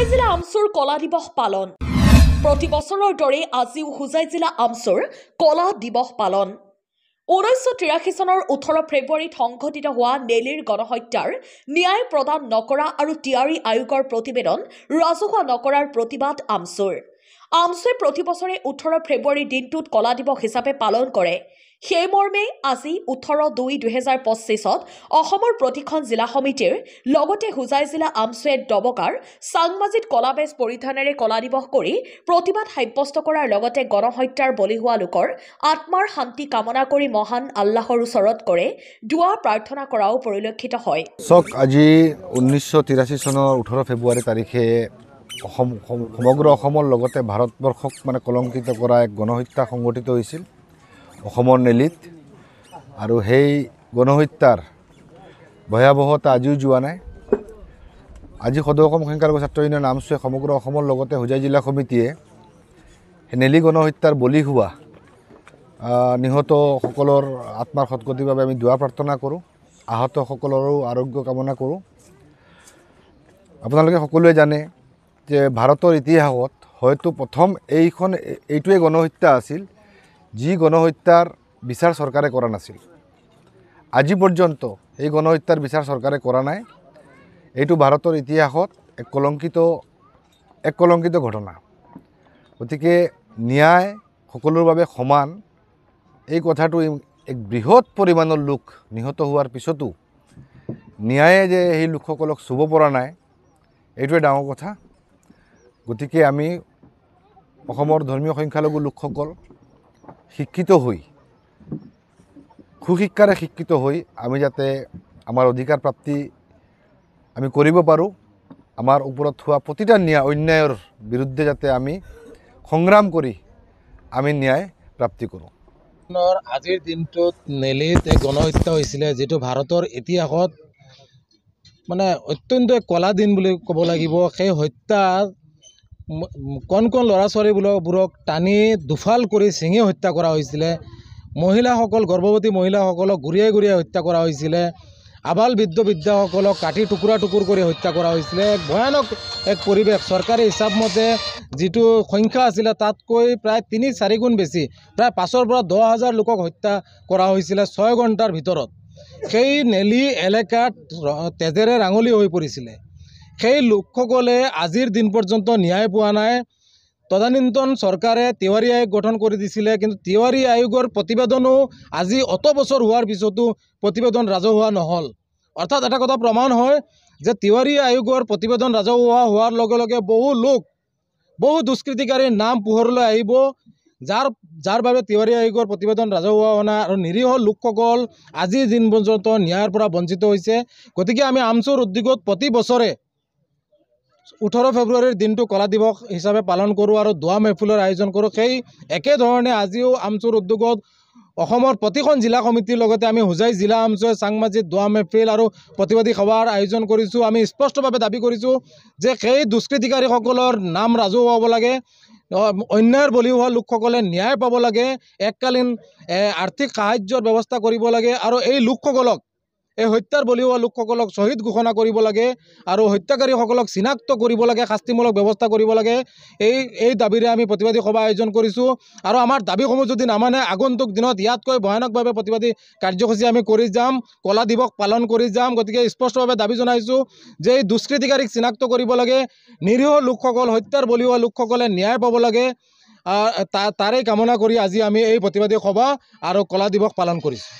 হোজাই জিলা আমচুৰ কলা দিৱস পালন প্ৰতি বছৰৰ দৰে আজিও হোজাই জিলা আমচুৰ কলা দিৱস পালন 1983 চনৰ 18 ফেব্ৰুৱাৰীত সংঘটিত হোৱা নেলিৰ গণহত্যাৰ ন্যায় প্ৰদান নকৰা আৰু টিআৰই আয়োগৰ প্ৰতিবেদন ৰাজহুৱা নকৰাৰ প্ৰতিবাদ আমচুৰ প্ৰতি বছৰে 18 ফেব্ৰুৱাৰী দিনটোত কলা দিৱস হিচাপে পালন কৰে সেই মৰ্মে আজি 18/2/2025ত অসমৰ প্ৰতিখন জিলা সমিতিৰ লগতে হোজাই জিলা আমচুৱে দবকাৰ সাংমাজিত কলাবেজ পৰিধানেৰে কলা দিৱস কৰি প্ৰতিবাদ সাব্যস্ত কৰাৰ লগতে গণহত্যাৰ বলি হোৱা লোকৰ আত্মাৰ শান্তি কামনা কৰি মহান আল্লাহৰ ওচৰত কৰে দুৱা প্ৰাৰ্থনা কৰাও পৰিলক্ষিত হয়। আজি 1983 চনৰ 18 ফেব্ৰুৱাৰী তাৰিখে সমগ্ৰ অসমৰ লগতে ভাৰতবৰ্ষক কলংকিত কৰা এক গণহত্যা সংঘটিত হৈছিল অসমৰ নেলিত আৰু সেই গণহত্যাৰ ভয়াৱহতা আজিও যোৱা নাই। আজি সদৌ অসম সংখ্যালঘু ছাত্ৰ ইউনিয়ন আমচুৱে সমগ্ৰ অসমৰ লগতে হোজাই জিলা সমিতিয়ে নেলি গণহত্যাৰ বলি হোৱা নিহতসকলৰ আত্মাৰ সদ্গতিৰ বাবে আমি দুৱা প্ৰাৰ্থনা কৰোঁ, আহতসকলৰো আৰোগ্য কামনা কৰোঁ। আপোনালোকে সকলোৱে জানে যে ভাৰতৰ ইতিহাসত হয়তো প্ৰথম এইটোৱে গণহত্যা আছিল যি গণহত্যাৰ বিচাৰ চৰকাৰে কৰা নাছিল। আজি পৰ্যন্ত এই গণহত্যাৰ বিচাৰ চৰকাৰে কৰা নাই। এইটো ভাৰতৰ ইতিহাসত এক কলংকিত ঘটনা। গতিকে ন্যায় সকলোৰ বাবে সমান এই কথাটো এক বৃহৎ পৰিমাণৰ লোক নিহত হোৱাৰ পিছতো ন্যায়ে যে সেই লোকসকলক চুব পৰা নাই এইটোৱে ডাঙৰ কথা। গতিকে আমি অসমৰ ধৰ্মীয় সংখ্যালঘু লোকসকল শিক্ষিত হৈ সুশিক্ষাৰে শিক্ষিত হৈ আমি যাতে আমাৰ অধিকাৰ প্ৰাপ্তি আমি কৰিব পাৰোঁ, আমাৰ ওপৰত হোৱা প্ৰতিটা অন্যায়ৰ বিৰুদ্ধে যাতে আমি সংগ্ৰাম কৰি আমি ন্যায় প্ৰাপ্তি কৰোঁ। আজিৰ দিনটোত নেলিত এক গণহত্যা হৈছিলে যিটো ভাৰতৰ ইতিহাসত অত্যন্ত কলা দিন বুলি ক'ব লাগিব। সেই হত্যাত কণ ল'ৰা ছোৱালীবোৰক টানি দুফাল কৰি ছিঙি হত্যা কৰা হৈছিলে। মহিলাসকল গৰ্ভৱতী মহিলাসকলক গুৰিয়াই হত্যা কৰা হৈছিলে। আবাল বৃদ্ধসকলক কাটি টুকুৰা কৰি হত্যা কৰা হৈছিলে। এক ভয়ানক এক পৰিৱেশ। চৰকাৰী হিচাপ মতে যিটো সংখ্যা আছিলে তাতকৈ প্ৰায় 3-4 গুণ বেছি, প্ৰায় 5,000 পৰা 10,000 লোকক হত্যা কৰা হৈছিলে 6 ঘণ্টাৰ ভিতৰত। সেই নেলি এলেকাত তেজেৰে ৰাঙলী হৈ পৰিছিলে। সেই লোকসকলে আজিৰ দিন পৰ্যন্ত ন্যায় পোৱা নাই। তদানীন্তন চৰকাৰে তিৱাৰী আয়োগ গঠন কৰি দিছিলে, কিন্তু তিৱাৰী আয়োগৰ প্ৰতিবেদনো আজি অত বছৰ হোৱাৰ পিছতো প্ৰতিবেদন ৰাজহুৱা নহ'ল। অৰ্থাৎ এটা কথা প্ৰমাণ হয় যে তিৱাৰী আয়োগৰ প্ৰতিবেদন ৰাজহুৱা হোৱাৰ লগে লগে বহু দুষ্কৃতিকাৰীৰ নাম পোহৰলৈ আহিব, যাৰ বাবে তিৱাৰী আয়োগৰ প্ৰতিবেদন ৰাজহুৱা হোৱা নাই আৰু নিৰীহ লোকসকল আজিৰ দিন পৰ্যন্ত ন্যায়ৰ পৰা বঞ্চিত হৈছে। গতিকে আমি আমচুৰ উদ্যোগত প্ৰতি বছৰে 18 ফেব্ৰুৱাৰীৰ দিনটো কলা দিৱস হিচাপে পালন কৰোঁ আৰু দুৱা মেহফিলৰ আয়োজন কৰোঁ। সেই একেধৰণে আজিও আমচুৰ উদ্যোগত অসমৰ প্ৰতিখন জিলা সমিতিৰ লগতে আমি হোজাই জিলা আমচুৱে চাংমাজিত দুৱা মেহফিল আৰু প্ৰতিবাদী সভাৰ আয়োজন কৰিছোঁ। আমি স্পষ্টভাৱে দাবী কৰিছোঁ যে সেই দুষ্কৃতিকাৰীসকলৰ নাম ৰাজহুৱা হ'ব লাগে, অন্যায়ৰ বলি হোৱা লোকসকলে ন্যায় পাব লাগে, এককালীন আৰ্থিক সাহায্যৰ ব্যৱস্থা কৰিব লাগে আৰু এই লোকসকলক এই হত্যাৰ বলি হোৱা লোকসকলক শ্বহীদ ঘোষণা কৰিব লাগে আৰু হত্যাকাৰীসকলক চিনাক্ত কৰিব লাগে, শাস্তিমূলক ব্যৱস্থা কৰিব লাগে। এই দাবীৰে আমি প্ৰতিবাদী সভা আয়োজন কৰিছোঁ আৰু আমাৰ দাবীসমূহ যদি নামানে আগন্তুক দিনত ইয়াতকৈ ভয়ানকভাৱে প্ৰতিবাদী কাৰ্যসূচী আমি কৰি যাম, কলা দিৱস পালন কৰি যাম। গতিকে স্পষ্টভাৱে দাবী জনাইছোঁ যে এই দুষ্কৃতিকাৰীক চিনাক্ত কৰিব লাগে, নিৰীহ লোকসকল হত্যাৰ বলি হোৱা লোকসকলে ন্যায় পাব লাগে। তাৰে কামনা কৰি আজি আমি এই প্ৰতিবাদী সভা আৰু কলা দিৱস পালন কৰিছোঁ।